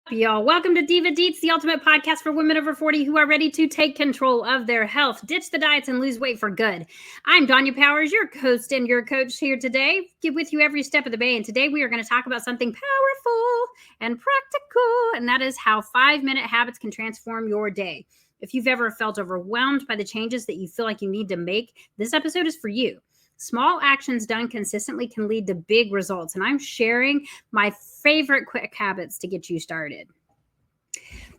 Y'all, welcome to DivaDeets, the ultimate podcast for women over 40 who are ready to take control of their health, ditch the diets, and lose weight for good. I'm Danya Powers, your host and your coach here today, with you every step of the way. And today we are going to talk about something powerful and practical, and that is how 5-minute habits can transform your day. If you've ever felt overwhelmed by the changes that you feel like you need to make, this episode is for you. Small actions done consistently can lead to big results, and I'm sharing my favorite quick habits to get you started.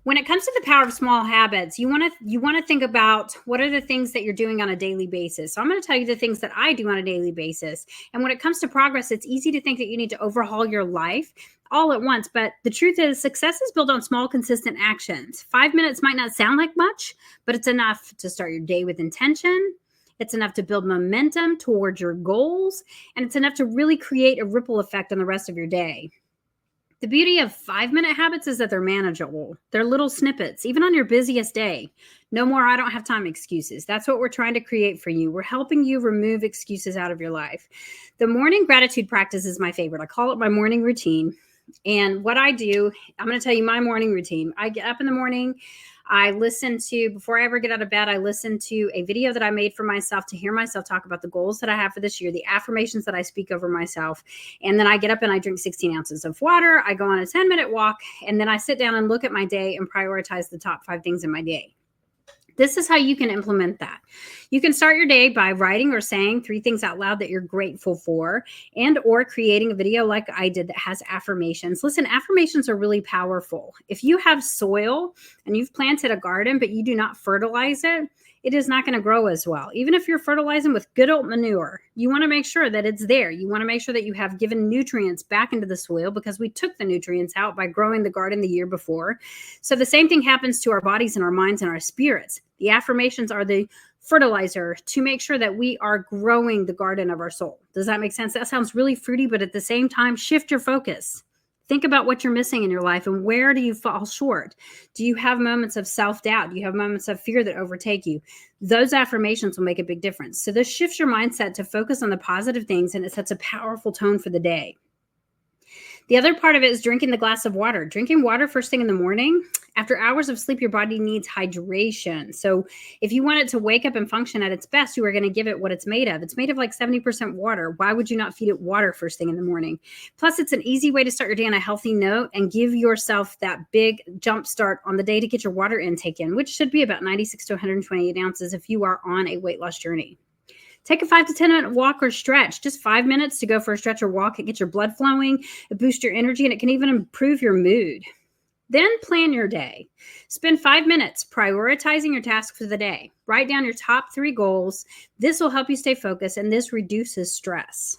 When it comes to the power of small habits, you want to think about what are the things that you're doing on a daily basis. So I'm going to tell you the things that I do on a daily basis. And when it comes to progress, it's easy to think that you need to overhaul your life all at once. But the truth is, success is built on small, consistent actions. 5 minutes might not sound like much, but it's enough to start your day with intention. It's enough to build momentum towards your goals, and it's enough to really create a ripple effect on the rest of your day. The beauty of 5-minute habits is that they're manageable. They're little snippets, even on your busiest day. No more "I don't have time" excuses. That's what we're trying to create for you. We're helping you remove excuses out of your life. The morning gratitude practice is my favorite. I call it my morning routine. And what I do, I'm going to tell you my morning routine. I get up in the morning. Before I ever get out of bed, I listen to a video that I made for myself to hear myself talk about the goals that I have for this year, the affirmations that I speak over myself. And then I get up and I drink 16 ounces of water. I go on a 10-minute walk, and then I sit down and look at my day and prioritize the top 5 things in my day. This is how you can implement that. You can start your day by writing or saying 3 things out loud that you're grateful for, and or creating a video like I did that has affirmations. Listen, affirmations are really powerful. If you have soil and you've planted a garden, but you do not fertilize it, it is not going to grow as well. Even if you're fertilizing with good old manure, you want to make sure that it's there. You want to make sure that you have given nutrients back into the soil, because we took the nutrients out by growing the garden the year before. So the same thing happens to our bodies and our minds and our spirits. The affirmations are the fertilizer to make sure that we are growing the garden of our soul. Does that make sense? That sounds really fruity, but at the same time, shift your focus. Think about what you're missing in your life and where do you fall short? Do you have moments of self-doubt? Do you have moments of fear that overtake you? Those affirmations will make a big difference. So this shifts your mindset to focus on the positive things, and it sets a powerful tone for the day. The other part of it is drinking the glass of water. Drinking water first thing in the morning. After hours of sleep, your body needs hydration. So if you want it to wake up and function at its best, you are going to give it what it's made of. It's made of like 70% water. Why would you not feed it water first thing in the morning? Plus, it's an easy way to start your day on a healthy note and give yourself that big jump start on the day to get your water intake in, which should be about 96 to 128 ounces if you are on a weight loss journey. Take a 5 to 10 minute walk or stretch, just 5 minutes to go for a stretch or walk. It gets your blood flowing, it boosts your energy, and it can even improve your mood. Then plan your day. Spend 5 minutes prioritizing your tasks for the day. Write down your top 3 goals. This will help you stay focused, and this reduces stress.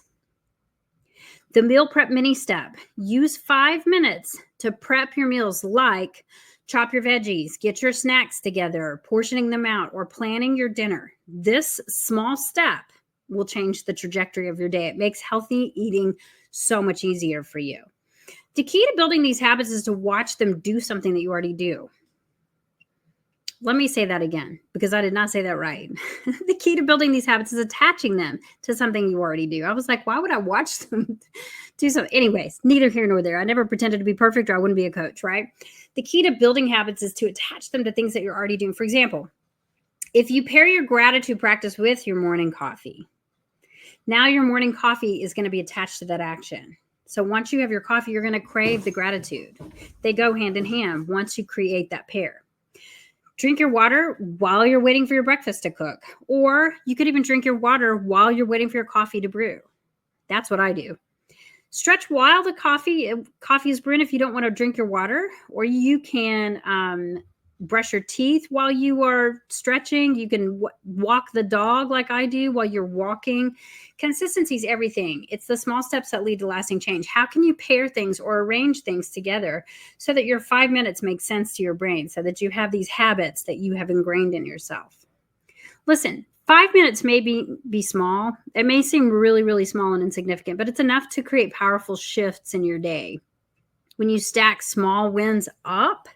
The meal prep mini step. Use 5 minutes to prep your meals, like chop your veggies, get your snacks together, portioning them out, or planning your dinner. This small step will change the trajectory of your day. It makes healthy eating so much easier for you. The key to building these habits is to watch them do something that you already do. Let me say that again, because I did not say that right. The key to building these habits is attaching them to something you already do. I was like, why would I watch them do something? Anyways, neither here nor there. I never pretended to be perfect, or I wouldn't be a coach, right? The key to building habits is to attach them to things that you're already doing. For example, if you pair your gratitude practice with your morning coffee, now your morning coffee is going to be attached to that action. So once you have your coffee, you're going to crave the gratitude. They go hand in hand once you create that pair. Drink your water while you're waiting for your breakfast to cook. Or you could even drink your water while you're waiting for your coffee to brew. That's what I do. Stretch while the coffee is brewing if you don't want to drink your water. Or you can brush your teeth while you are stretching. You can walk the dog like I do while you're walking. Consistency is everything. It's the small steps that lead to lasting change. How can you pair things or arrange things together so that your 5 minutes make sense to your brain, so that you have these habits that you have ingrained in yourself? Listen, 5 minutes may be small. It may seem really, really small and insignificant, but it's enough to create powerful shifts in your day. When you stack small wins up,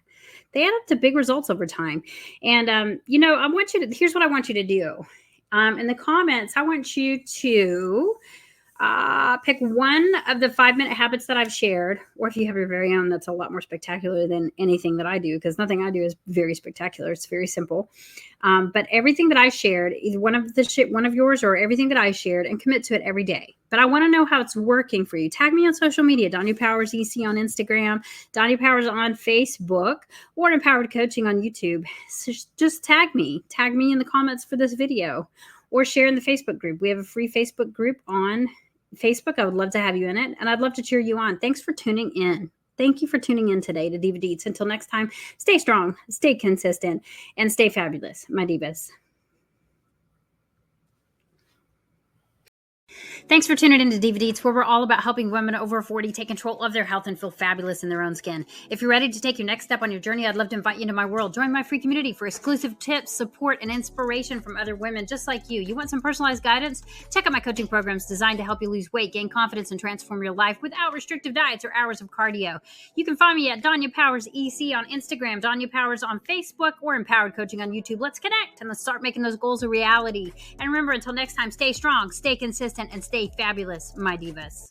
They add up to big results over time. And, here's what I want you to do. In the comments, I want you to pick one of the 5-minute habits that I've shared, or if you have your very own, that's a lot more spectacular than anything that I do, because nothing I do is very spectacular. It's very simple. But everything that I shared, either one of yours or everything that I shared, and commit to it every day. But I want to know how it's working for you. Tag me on social media, Donya Powers EC on Instagram, Donya Powers on Facebook, or Empowered Coaching on YouTube. So just tag me in the comments for this video, or share in the Facebook group. We have a free Facebook group on Facebook. I would love to have you in it, and I'd love to cheer you on. Thanks for tuning in. Thank you for tuning in today to DivaDeets. Until next time, stay strong, stay consistent, and stay fabulous, my divas. Thanks for tuning in to DivaDeets, where we're all about helping women over 40 take control of their health and feel fabulous in their own skin. If you're ready to take your next step on your journey, I'd love to invite you into my world. Join my free community for exclusive tips, support, and inspiration from other women just like you. You want some personalized guidance? Check out my coaching programs designed to help you lose weight, gain confidence, and transform your life without restrictive diets or hours of cardio. You can find me at Donya Powers EC on Instagram, Donya Powers on Facebook, or Empowered Coaching on YouTube. Let's connect and let's start making those goals a reality. And remember, until next time, stay strong, stay consistent, and stay fabulous, my divas.